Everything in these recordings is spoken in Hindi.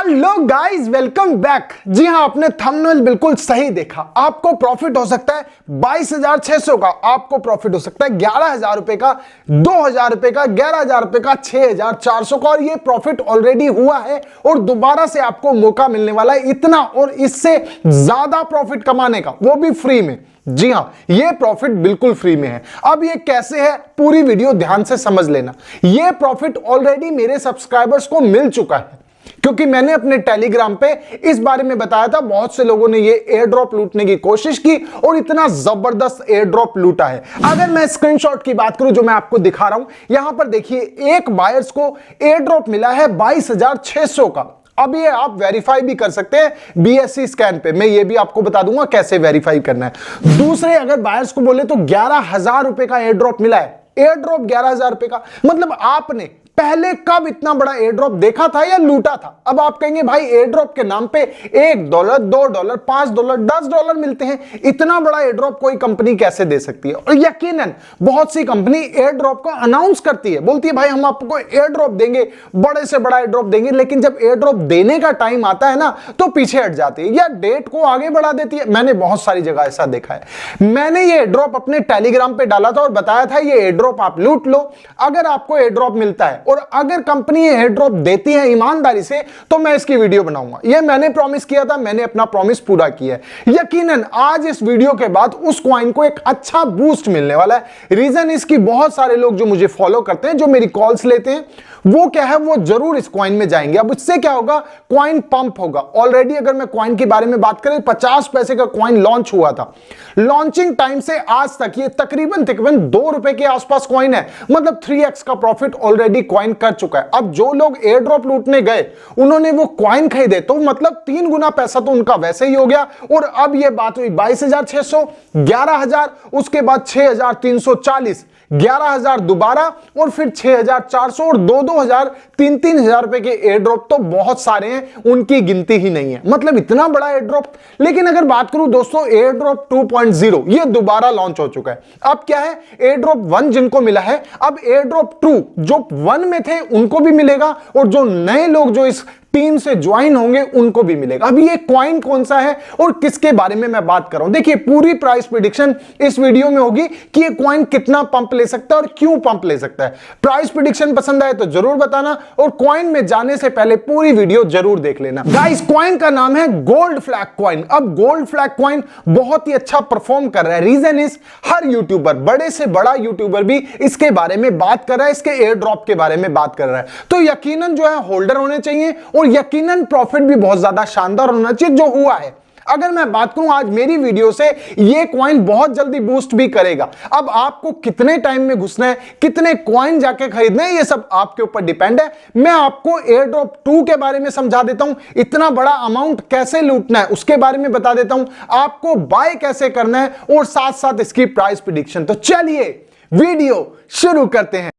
Hello guys, welcome back. जी हाँ, आपने थंबनेल बिल्कुल सही देखा। आपको प्रॉफिट हो सकता है 22,600 का, आपको प्रॉफिट हो सकता है 11,000 रुपए का, 2,000 रुपए का, 11,000 रुपए का, 6,400 का। और ये प्रॉफिट ऑलरेडी हुआ है और दोबारा से आपको मौका मिलने वाला है इतना और इससे ज्यादा प्रॉफिट कमाने का, वो भी फ्री में। जी हां, ये प्रॉफिट बिल्कुल फ्री में है। अब ये कैसे है, पूरी वीडियो ध्यान से समझ लेना। ये प्रॉफिट ऑलरेडी मेरे सब्सक्राइबर्स को मिल चुका है, क्योंकि मैंने अपने टेलीग्राम पे इस बारे में बताया था। बहुत से लोगों ने ये एयर ड्रॉप लूटने की कोशिश की और इतना जबरदस्त एयर ड्रॉप लूटा है। अगर मैं स्क्रीनशॉट की बात करूं जो मैं आपको दिखा रहा हूं, यहां पर देखिए, एक बायर्स को एयर ड्रॉप मिला है 22,600 का। अब ये आप वेरीफाई भी कर सकते हैं BSC स्कैन पे, मैं ये भी आपको बता दूंगा कैसे वेरीफाई करना है। दूसरे अगर बायर्स को बोले तो 11,000 रुपए का एयर ड्रॉप मिला है। एयर ड्रॉप 11,000 रुपए का, मतलब आपने पहले कब इतना बड़ा एयर ड्रॉप देखा था या लूटा था? अब आप कहेंगे भाई एयर ड्रॉप के नाम पे $1, $2, $5, $10 मिलते हैं, इतना बड़ा एयर ड्रॉप कोई कंपनी कैसे दे सकती है? और यकीनन बहुत सी कंपनी एयर ड्रॉप को अनाउंस करती है, बोलती है भाई हम आपको एयर ड्रॉप देंगे, बड़े से बड़ा एयर ड्रॉप देंगे, लेकिन जब एयर ड्रॉप देने का टाइम आता है ना तो पीछे हट जाती है या डेट को आगे बढ़ा देती है। मैंने बहुत सारी जगह ऐसा देखा है। मैंने ये एयर ड्रॉप अपने टेलीग्राम पे डाला था और बताया था ये एयर ड्रॉप आप लूट लो, अगर आपको एयर ड्रॉप मिलता है और अगर कंपनी एयर ड्रॉप देती है ईमानदारी से तो मैं इसकी वीडियो बनाऊंगा। ये मैंने प्रॉमिस किया था, मैंने अपना प्रॉमिस पूरा किया है। यकीनन आज इस वीडियो के बाद उस कॉइन को एक अच्छा बूस्ट मिलने वाला है। रीजन इसकी, बहुत सारे लोग जो मुझे फॉलो करते हैं, जो मेरी कॉल्स लेते हैं, वो क्या है, वो जरूर इस कॉइन में जाएंगे। अब इससे क्या होगा, कॉइन पंप होगा। ऑलरेडी अगर मैं कॉइन के बारे में बात करें, 50 पैसे का कॉइन लॉन्च हुआ था। लॉन्चिंग टाइम से आज तक ये तकरीबन ₹2 के आसपास कॉइन है, मतलब 3x का प्रॉफिट ऑलरेडी कॉइन कर चुका है। अब जो लोग एयर ड्रॉप लूटने गए, उन्होंने वो कॉइन खरीदे तो मतलब 3 गुना पैसा तो उनका वैसे ही हो गया। और अब ये बात हुई 22,600, 11,000, उसके बाद 6,340, 11,000 दोबारा और फिर 6,400 और 2,000, 3,000 रुपए के एयर ड्रॉप तो बहुत सारे हैं, उनकी गिनती ही नहीं है। मतलब इतना बड़ा एयर ड्रॉप। लेकिन अगर बात करूं दोस्तों, एयर ड्रॉप 2.0 ये दोबारा लॉन्च हो चुका है। अब क्या है, एयर ड्रॉप 1 जिनको मिला है, अब एयर ड्रॉप 2 जो 1 में थे उनको भी मिलेगा और जो नए लोग जो इस टीम से ज्वाइन होंगे उनको भी मिलेगा। अब ये कॉइन कौन सा है और किसके बारे में मैं बात कर रहा हूं, देखिए पूरी प्राइस प्रेडिक्शन इस वीडियो में होगी कि ये कॉइन कितना पंप ले सकता है और क्यों पंप ले सकता है। प्राइस प्रेडिक्शन पसंद आए तो जरूर बताना और कॉइन में जाने से पहले पूरी वीडियो जरूर देख लेना। गाइस, कॉइन का नाम है गोल्ड फ्लैग कॉइन। अब गोल्ड फ्लैग कॉइन बहुत ही अच्छा परफॉर्म कर रहा है। रीजन इज, हर यूट्यूबर, बड़े से बड़ा यूट्यूबर भी इसके बारे में बात कर रहा है, इसके एयर ड्रॉप के बारे में बात कर रहा है। तो यकीनन जो है होल्डर होने चाहिए और यकीनन प्रॉफिट भी बहुत ज्यादा शानदार होना चाहिए, जो हुआ है। अगर मैं बात करूं आज मेरी वीडियो से, ये कॉइन बहुत जल्दी बूस्ट भी करेगा। अब आपको कितने टाइम में घुसना है, कितने कॉइन जाके खरीदने हैं, ये सब आपके ऊपर डिपेंड है। मैं आपको एयर ड्रॉप 2 के बारे में समझा देता हूं, इतना बड़ा अमाउंट कैसे लूटना है उसके बारे में बता देता हूं, आपको बाय कैसे करना है और साथ साथ इसकी प्राइस प्रेडिक्शन। तो चलिए वीडियो शुरू करते हैं।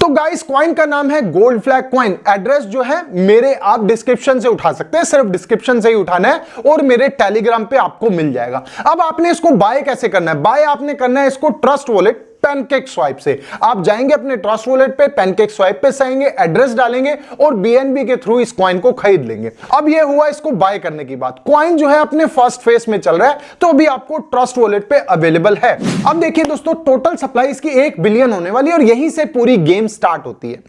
तो गाइस, कॉइन का नाम है गोल्ड फ्लैग कॉइन। एड्रेस जो है मेरे आप डिस्क्रिप्शन से उठा सकते हैं, सिर्फ डिस्क्रिप्शन से ही उठाना है और मेरे टेलीग्राम पे आपको मिल जाएगा। अब आपने इसको बाय कैसे करना है? बाय आपने करना है इसको ट्रस्ट वॉलेट पैनकेक स्वाइप से। आप जाएंगे अपने ट्रस्ट वॉलेट पे, पैनकेक स्वाइप पे जाएंगे, एड्रेस डालेंगे और BNB के थ्रू इस कॉइन को खरीद लेंगे। अब ये हुआ इसको बाय करने की बात। कॉइन जो है अपने फर्स्ट फेज में चल रहा है, तो अभी आपको ट्रस्ट वॉलेट पे अवेलेबल है। अब देखिए दोस्तों, टोटल सप्लाई इसकी 1 बिलियन होने वाली है और यहीं से पूरी गेम स्टार्ट होती है।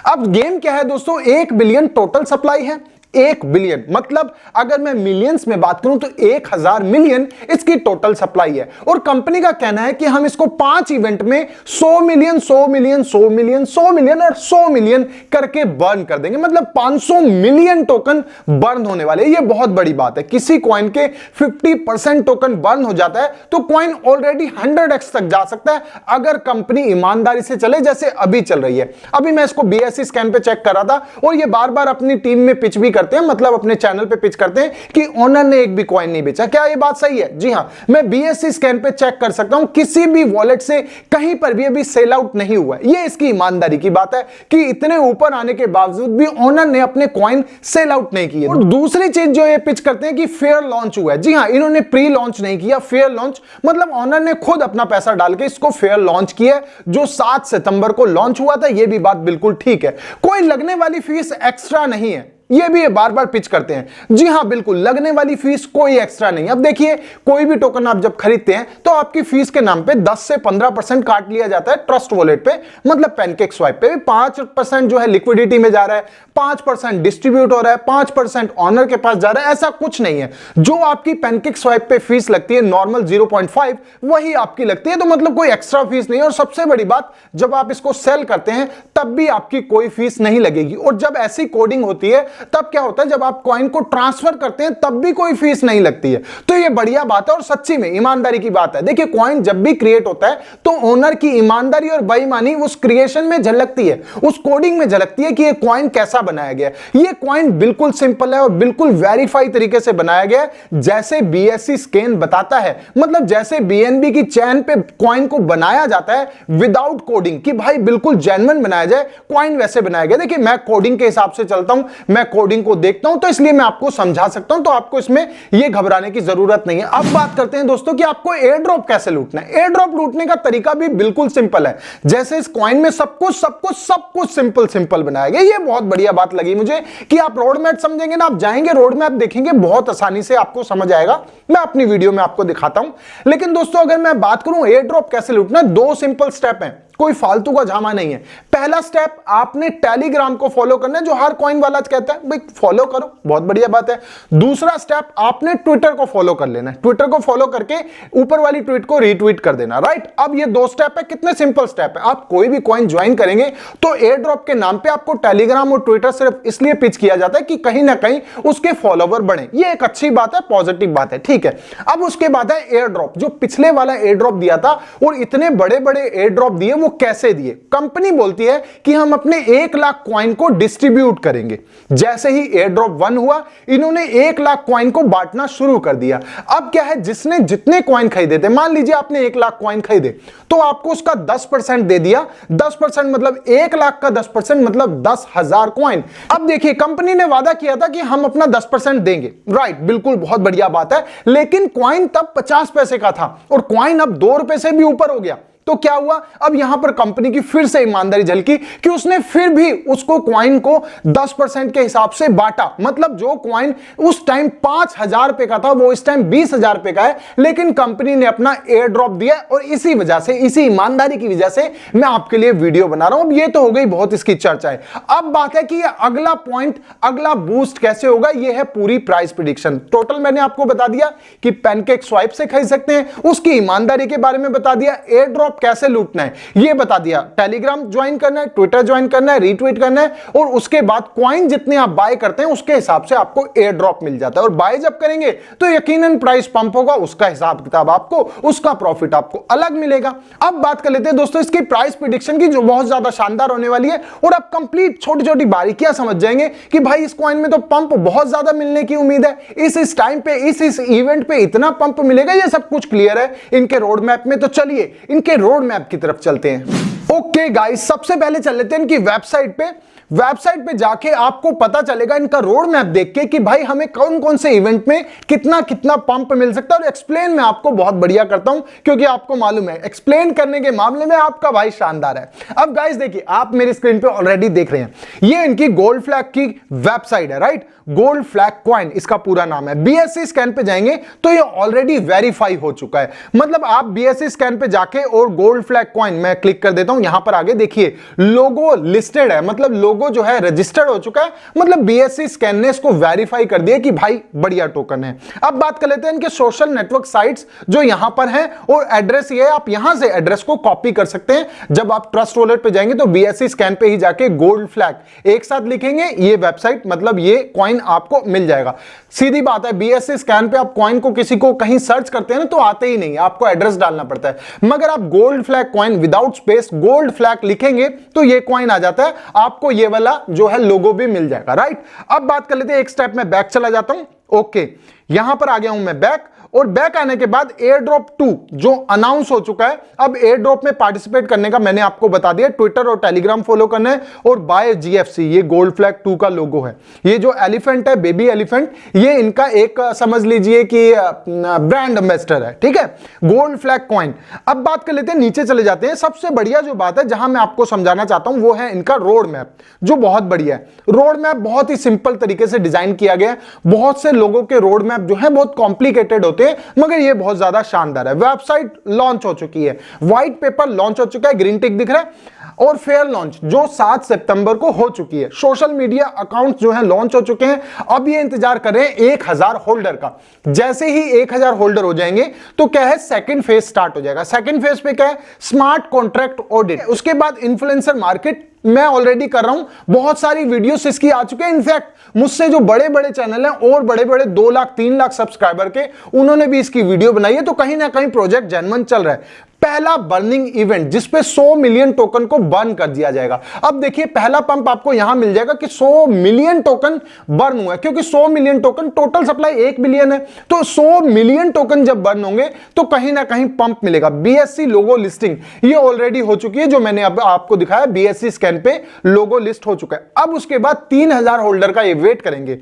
अब गेम क्या है दोस्तों, 1 बिलियन टोटल सप्लाई है। 1 बिलियन मतलब अगर मैं मिलियंस में बात करूं तो 1,000 मिलियन इसकी टोटल सप्लाई है। और कंपनी का कहना है कि हम इसको 5 इवेंट में 100 मिलियन, 100 मिलियन, 100 मिलियन, 100 मिलियन और 100 मिलियन करके बर्न कर देंगे। मतलब 500 मिलियन टोकन बर्न होने वाले। ये बहुत बड़ी बात है। किसी कॉइन के 50% टोकन बर्न हो जाता है तो कॉइन ऑलरेडी 100x तक जा सकता है, अगर कंपनी ईमानदारी से चले जैसे अभी चल रही है। अभी मैं इसको BSC स्कैन पे चेक कर रहा था और ये बार बार अपनी टीम में पिच भी कर करते हैं, मतलब अपने चैनल पे पिच करते हैं कि ओनर ने एक भी कॉइन नहीं बेचा। क्या ये बात सही है? जी हां, मैं BSC स्कैन पे चेक कर सकता हूं, किसी भी वॉलेट से कहीं पर भी अभी सेल आउट नहीं हुआ है। ये इसकी ईमानदारी की बात है कि इतने ऊपर आने के बावजूद भी ओनर ने अपने कॉइन सेल आउट नहीं किए। और दूसरी चीज जो ये पिच करते हैं कि फेयर लॉन्च हुआ है। जी हां, इन्होंने प्री लॉन्च नहीं किया, फेयर लॉन्च मतलब ओनर ने खुद अपना पैसा डाल के इसको फेयर लॉन्च किया, जो 7 सितंबर को लॉन्च हुआ था। ये भी बात बिल्कुल ठीक है, कोई लगने वाली फीस एक्स्ट्रा नहीं है। ये भी बार बार पिच करते हैं। जी हां, बिल्कुल लगने वाली फीस कोई एक्स्ट्रा नहीं। अब देखिए, कोई भी टोकन आप जब खरीदते हैं तो आपकी फीस के नाम पे 10 से 15% काट लिया जाता है ट्रस्ट वॉलेट पे, मतलब पैनकेक स्वाइप पे भी 5% जो है लिक्विडिटी में जा रहा है, 5% डिस्ट्रीब्यूट हो रहा है, 5% ऑनर के पास जा रहा है। ऐसा कुछ नहीं है। जो आपकी पैनकेक स्वाइप पे फीस लगती है नॉर्मल 0.5, वही आपकी लगती है। तो मतलब कोई एक्स्ट्रा फीस नहीं है। और सबसे बड़ी बात, जब आप इसको सेल करते हैं तब भी आपकी कोई फीस नहीं लगेगी। और जब ऐसी कोडिंग होती है तब क्या होता है, जब आप कॉइन को ट्रांसफर करते हैं तब भी कोई फीस नहीं लगती है। तो ये बढ़िया बात है और सच्ची में ईमानदारी की बात है। देखिए, कॉइन जब भी क्रिएट होता है तो ओनर की ईमानदारी और बेईमानी उस क्रिएशन में झलकती है, उस कोडिंग में झलकती है कि ये कॉइन कैसा बनाया गया है। ये कॉइन बिल्कुल सिंपल है और बिल्कुल वेरीफाई तरीके से बनाया गया है, जैसे BSC स्कैन बताता है। मतलब जैसे BNB की चैन पे कॉइन को बनाया जाता है विदाउट कोडिंग, कि भाई बिल्कुल जेन्युइन बनाया जाए, कॉइन वैसे बनाया गया। देखिए, मैं कोडिंग के हिसाब से चलता हूं, मैं कोडिंग को देखता हूं, तो इसलिए मैं आपको समझा सकता हूं। तो आपको इसमें यह घबराने की जरूरत नहीं है। अब बात करते हैं दोस्तों कि आपको एयर ड्रॉप कैसे लूटना है। एयर ड्रॉप लूटने का तरीका भी बिल्कुल सिंपल है। जैसे इस कॉइन में सब कुछ सिंपल बनाया गया। ये बहुत बढ़िया बात लगी मुझे कि आप रोड मैप समझेंगे ना, आप जाएंगे रोड मैप देखेंगे, बहुत आसानी से आपको समझ आएगा। मैं अपनी वीडियो में आपको दिखाता हूं। लेकिन दोस्तों, अगर मैं बात करूं एयर ड्रॉप कैसे लूटना है, 2 सिंपल स्टेप हैं, कोई फालतू का झामा नहीं है। पहला स्टेप, आपने टेलीग्राम को फॉलो करना है, जो हर कॉइन वाला कहता है भाई फॉलो करो, बहुत बढ़िया बात है। दूसरा स्टेप, आपने ट्विटर को फॉलो कर लेना है। ट्विटर को फॉलो करके ऊपर वाली ट्वीट को रीट्वीट कर देना, राइट। अब ये 2 स्टेप है, कितने सिंपल स्टेप है। आप कोई भी कॉइन ज्वाइन करेंगे तो एयर ड्रॉप के नाम पे आपको टेलीग्राम और ट्विटर सिर्फ इसलिए पिच किया जाता है कि कहीं ना कहीं उसके फॉलोवर बढ़े। ये एक अच्छी बात है, पॉजिटिव बात है, ठीक है। अब उसके बाद है एयर ड्रॉप। जो पिछले वाला एयर ड्रॉप दिया था और इतने बड़े बड़े एयर ड्रॉप दिए, वो कैसे दिए। कंपनी बोलती है कि हम अपने 1 लाख कॉइन को डिस्ट्रीब्यूट करेंगे। जैसे ही एयर ड्रॉप 1 हुआ, इन्होंने 1 लाख कॉइन को बांटना शुरू कर दिया। अब क्या है, जिसने जितने कॉइन खरीदे थे, मान लीजिए आपने 1 लाख कॉइन खरीदे, तो आपको उसका 10% दे दिया। 10% मतलब 1 लाख का 10% मतलब 10,000 कॉइन। अब देखिए, कंपनी ने वादा किया था कि हम अपना 10% देंगे, राइट, बिल्कुल बहुत बढ़िया बात है। लेकिन कॉइन तब 50 पैसे का था और कॉइन अब 2 रुपए से भी ऊपर हो गया। तो क्या हुआ, अब यहां पर कंपनी की फिर से ईमानदारी झलकी कि उसने फिर भी उसको कॉइन को 10% के हिसाब से बांटा। मतलब जो कॉइन उस टाइम 5,000 रुपए का था, वो इस टाइम 20,000 रुपए का है। लेकिन कंपनी ने अपना एयर ड्रॉप दिया और इसी वजह से, इसी ईमानदारी की वजह से मैं आपके लिए वीडियो बना रहा हूं। अब ये तो हो गई बहुत इसकी चर्चा है। अब बात है कि ये अगला पॉइंट, अगला बूस्ट कैसे होगा। ये है पूरी प्राइस प्रेडिक्शन। टोटल मैंने आपको बता दिया कि पैनकेक स्वाइप से खरीद सकते हैं, उसकी ईमानदारी के बारे में बता दिया, एयर ड्रॉप कैसे लूटना है ये बता दिया, टेलीग्राम ज्वाइन करना है, ट्विटर ज्वाइन करना है, रीट्वीट करना है, और उसके बाद कॉइन जितने आप बाय करते हैं उसके हिसाब से आपको एयर ड्रॉप मिल जाता है। और बाय जब करेंगे तो यकीनन प्राइस पंप होगा, उसका हिसाब किताब आपको, उसका प्रॉफिट आपको अलग मिलेगा। अब बात कर लेते हैं दोस्तों इसकी प्राइस प्रेडिक्शन की, जो बहुत ज्यादा शानदार होने वाली है। और अब कंप्लीट छोटी छोटी बारीकियां समझ जाएंगे कि भाई इस कॉइन में तो पंप बहुत ज्यादा मिलने की उम्मीद है, इस टाइम पे, इस इवेंट पे इतना पंप मिलेगा, ये सब कुछ क्लियर है इनके रोड मैप में। तो चलिए इनके रोड मैप की तरफ चलते हैं। ओके गाइस, सबसे पहले चल लेते हैं इनकी वेबसाइट पे। वेबसाइट पे जाके आपको पता चलेगा इनका रोड मैप देख के कि भाई हमें कौन कौन से इवेंट में कितना कितना पंप मिल सकता है। और एक्सप्लेन मैं आपको बहुत बढ़िया करता हूं, क्योंकि आपको मालूम है एक्सप्लेन करने के मामले में आपका भाई शानदार है। अब गाइस देखिए, आप मेरी स्क्रीन पे ऑलरेडी देख रहे हैं, ये इनकी गोल्ड फ्लैग की वेबसाइट है, राइट। गोल्ड फ्लैग कॉइन इसका पूरा नाम है। BSC स्कैन पे जाएंगे तो ये ऑलरेडी वेरीफाई हो चुका है। मतलब आप BSC स्कैन पे जाके और गोल्ड फ्लैग कॉइन, मैं क्लिक कर देता हूं, यहां पर आगे देखिए लोगो लिस्टेड है, मतलब लोगो जो है रजिस्टर्ड हो चुका है। मतलब BSC स्कैन ने इसको वेरीफाई कर दिया कि भाई बढ़िया टोकन है। अब बात कर लेते हैं इनके सोशल नेटवर्क साइट्स जो यहां पर हैं, और एड्रेस ये है, आप यहां से एड्रेस को कॉपी कर सकते हैं। जब आप ट्रस्ट वॉलेट पे जाएंगे तो BSC स्कैन पे ही जाके गोल्ड फ्लैग एक साथ लिखेंगे, ये वेबसाइट, मतलब ये कॉइन आपको मिल जाएगा। सीधी बात है, BSC स्कैन पे आप कॉइन को किसी को कहीं सर्च करते हैं ना तो आते ही नहीं, आपको एड्रेस डालना पड़ता है। मगर आप gold flag coin without space gold flag लिखेंगे तो ये कॉइन आ जाता है। आपको ये वाला जो है लोगो भी मिल जाएगा, राइट। अब बात कर लेते हैं, एक स्टेप में बैक चला जाता हूं। ओके, यहां पर आ गया हूं मैं बैक, और बैक आने के बाद एयर ड्रॉप 2 जो अनाउंस हो चुका है, अब एयर ड्रॉप में पार्टिसिपेट करने का मैंने आपको बता दिया, ट्विटर और टेलीग्राम फॉलो करना है, और बाय जीएफसी, ये गोल्ड फ्लैग 2 का लोगो है। ये जो एलिफेंट है, बेबी एलिफेंट, ये इनका एक समझ लीजिए कि ब्रांड एम्बेसडर है, ठीक है, गोल्ड फ्लैग कॉइन। अब बात कर लेते हैं, नीचे चले जाते हैं। सबसे बढ़िया जो बात है, जहां मैं आपको समझाना चाहता हूं, वो है इनका रोड मैप, जो बहुत बढ़िया है। रोड मैप बहुत ही सिंपल तरीके से डिजाइन किया गया है। बहुत से लोगों के रोड मैप जो है बहुत कॉम्प्लिकेटेड होते हैं, मगर ये बहुत ज्यादा शानदार है। वेबसाइट लॉन्च हो चुकी है, व्हाइट पेपर लॉन्च हो चुका है, ग्रीन टिक दिख रहा है, और फेयर लॉन्च जो 7 सितंबर को हो चुकी है। सोशल मीडिया अकाउंट जो है लॉन्च हो चुके हैं। अब ये इंतजार कर रहे हैं 1000 होल्डर का। जैसे ही 1000 होल्डर हो जाएंगे तो क्या है, सेकंड फेज स्टार्ट हो जाएगा। सेकंड फेज पे क्या है, स्मार्ट कॉन्ट्रैक्ट ऑडिट। उसके बाद इन्फ्लुएंसर मार्केट मैं ऑलरेडी कर रहा हूं, बहुत सारी वीडियोस इसकी आ चुके हैं। इनफैक्ट मुझसे जो बड़े बड़े चैनल हैं और बड़े बड़े 2 लाख 3 लाख सब्सक्राइबर के, उन्होंने भी इसकी वीडियो बनाई है। तो कहीं ना कहीं प्रोजेक्ट जेन्युइन चल रहा है। पहला बर्निंग इवेंट जिसपे 100 मिलियन टोकन को बर्न कर दिया जाएगा। अब देखिए, पहला पंप आपको यहां मिल जाएगा कि 100 मिलियन टोकन बर्न हुआ है, क्योंकि 100 million token, total supply 1 billion है, तो 100 मिलियन टोकन जब बर्न होंगे तो कहीं ना कहीं पंप मिलेगा। बीएससी लोगो लिस्टिंग ये ऑलरेडी हो चुकी है, जो मैंने अब आपको दिखाया, बीएससी स्कैन पे लोगो लिस्ट हो चुका है। अब उसके बाद 3000 होल्डर का ये वेट करेंगे।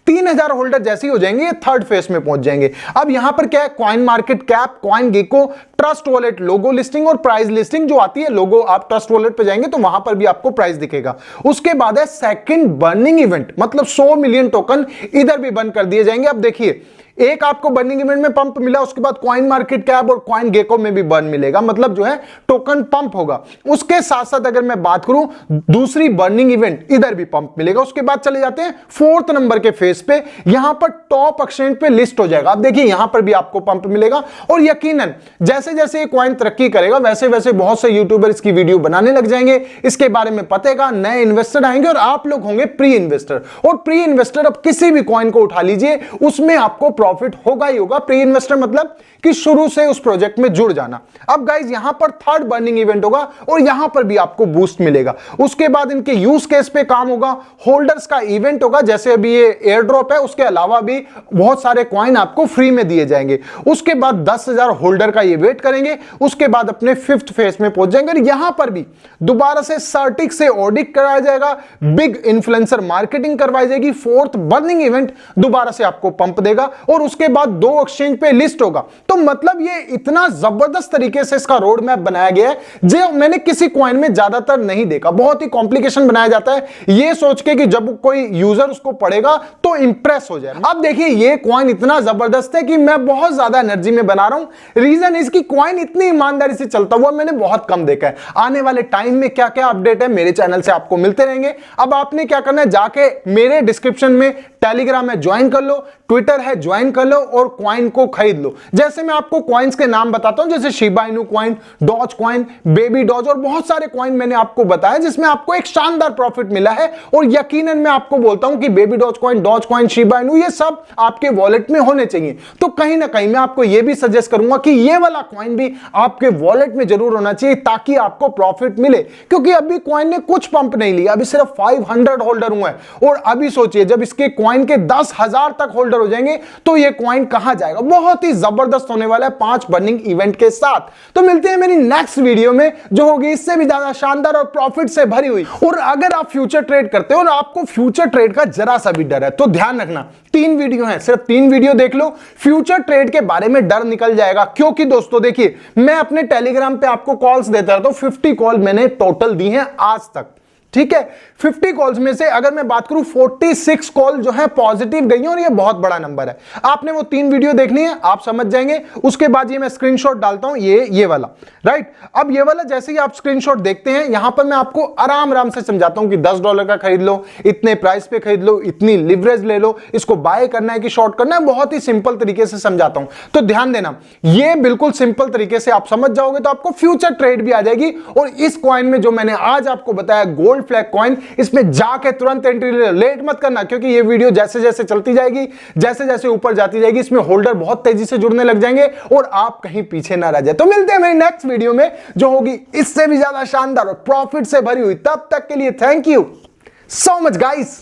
3000 होल्डर जैसे ही हो जाएंगे, ये थर्ड फेज में पहुंच जाएंगे। अब यहां पर क्या है, Coin Market Cap, Coin Gecko, Trust Wallet, logo listing और प्राइस लिस्टिंग जो आती है। लोगो आप ट्रस्ट वॉलेट पे जाएंगे तो वहां पर भी आपको प्राइस दिखेगा। उसके बाद है सेकंड बर्निंग इवेंट, मतलब 100 मिलियन टोकन इधर भी बर्न कर दिए जाएंगे। अब देखिए, एक आपको बर्निंग इवेंट में पंप मिला, उसके बाद कॉइन मार्केट कैप और कॉइन गेको में भी बर्न मिलेगा, मतलब जो है टोकन पंप होगा। उसके साथ साथ अगर मैं बात करूं, दूसरी बर्निंग इवेंट इधर भी पंप मिलेगा। उसके बाद चले जाते हैं 4th नंबर के फेज पे, यहां पर टॉप एक्सचेंज पे लिस्ट हो जाएगा। अब देखिए, यहां पर भी आपको पंप मिलेगा, और यकीनन जैसे जैसे ये कॉइन तरक्की करेगा, वैसे वैसे बहुत से यूट्यूबर इसकी वीडियो बनाने लग जाएंगे, इसके बारे में पतेगा, नए इन्वेस्टर आएंगे और आप लोग होंगे प्री इन्वेस्टर। और प्री इन्वेस्टर, अब किसी भी कॉइन को उठा लीजिए, उसमें आपको प्रॉफिट होगा ही होगा। प्री इन्वेस्टर मतलब कि शुरू से उस प्रोजेक्ट में जुड़ जाना। अब गाइज, यहां पर थर्ड बर्निंग इवेंट होगा और यहां पर भी आपको बूस्ट मिलेगा। उसके बाद इनके यूज केस पे काम होगा, होल्डर्स का इवेंट होगा, जैसे अभी ये एयर ड्रॉप है, उसके अलावा भी बहुत सारे कॉइन आपको फ्री में दिए जाएंगे। उसके बाद 10,000 होल्डर का ये वेट करेंगे। उसके बाद अपने 5th फेज में पहुंच जाएंगे, और यहां पर भी दोबारा से सर्टिक से ऑडिट कराया जाएगा, बिग इन्फ्लुएंसर मार्केटिंग करवाई जाएगी, 4th बर्निंग इवेंट दोबारा से आपको पंप देगा, और उसके बाद 2 एक्सचेंज पे लिस्ट होगा। तो मतलब ये इतना जबरदस्त तरीके से इसका रोड मैप बनाया गया है, जो मैंने किसी कॉइन में ज्यादातर नहीं देखा। बहुत ही कॉम्प्लिकेशन बनाया जाता है ये सोच के कि जब कोई यूजर उसको पढ़ेगा तो इंप्रेस हो जाए। अब देखिए, ये कॉइन इतना जबरदस्त है कि मैं बहुत ज्यादा एनर्जी में बना रहा हूं। रीजन इसकी कॉइन इतनी ईमानदारी से चलता हुआ मैंने बहुत कम देखा है। आने वाले टाइम में क्या क्या अपडेट है मेरे चैनल से आपको मिलते रहेंगे। अब आपने क्या करना है, जाके मेरे डिस्क्रिप्शन में टेलीग्राम है ज्वाइन कर लो, ट्विटर है ज्वाइन कर लो, और कॉइन को खरीद लो। जैसे मैं आपको कॉइन्स के नाम बताता हूं, जैसे Shiba Inu coin, Doge coin, baby Doge, और बहुत सारे कॉइन मैंने आपको बताया जिसमें आपको एक शानदार प्रॉफिट मिला है। और यकीनन मैं आपको बोलता हूं कि baby doge coin, Shiba Inu, ये सब आपके वॉलेट में होने चाहिए। तो कहीं ना कहीं मैं आपको यह भी सजेस्ट करूंगा कि ये वाला कॉइन भी आपके वॉलेट में जरूर होना चाहिए, ताकि आपको प्रॉफिट मिले। क्योंकि अभी कॉइन ने कुछ पंप नहीं लिया, अभी सिर्फ 500 होल्डर हुए हैं। और अभी सोचिए, जब इसके कॉइन के 10,000 तक होल्डर हो जाएंगे तो ये कॉइन कहां जाएगा। बहुत ही जबरदस्त होने वाला है 5 बर्निंग इवेंट के साथ। तो मिलते हैं मेरी नेक्स्ट वीडियो में, जो होगी इससे भी ज्यादा शानदार और प्रॉफिट से भरी हुई। और अगर आप फ्यूचर ट्रेड करते हो और आपको फ्यूचर ट्रेड का जरा सा भी डर है, तो ध्यान रखना, 3 वीडियो है, सिर्फ 3 वीडियो देख लो, फ्यूचर ट्रेड के बारे में डर निकल जाएगा। क्योंकि दोस्तों देखिए, मैं अपने टेलीग्राम पे आपको कॉल्स देता रहता हूं, 50 कॉल मैंने टोटल दी हैं आज तक, ठीक है। 50 कॉल्स में से अगर मैं बात करूं, 46 कॉल जो है पॉजिटिव गई हैं, और ये बहुत बड़ा नंबर है। आपने वो 3 वीडियो देखनी है, आप समझ जाएंगे। उसके बाद ये मैं स्क्रीनशॉट डालता हूं, ये वाला, राइट। अब ये वाला जैसे ही आप स्क्रीनशॉट देखते हैं, यहां पर मैं आपको आराम से समझाता हूं कि $10 का खरीद लो, इतने प्राइस पे खरीद लो, इतनी लिवरेज ले लो, इसको बाय करना है कि शॉर्ट करना है, बहुत ही सिंपल तरीके से समझाता हूं। तो ध्यान देना, ये बिल्कुल सिंपल तरीके से आप समझ जाओगे तो आपको फ्यूचर ट्रेड भी आ जाएगी। और इस कॉइन में जो मैंने आज आपको बताया, गोल्ड फ्लैग कॉइन, इसमें जाके तुरंत एंट्री ले, लेट मत करना, क्योंकि ये वीडियो जैसे जैसे चलती जाएगी, जैसे जैसे ऊपर जाती जाएगी, इसमें होल्डर बहुत तेजी से जुड़ने लग जाएंगे और आप कहीं पीछे ना रह जाए। तो मिलते हैं मेरी नेक्स्ट वीडियो में, जो होगी इससे भी ज्यादा शानदार और प्रॉफिट से भरी हुई। तब तक के लिए thank you, so much guys.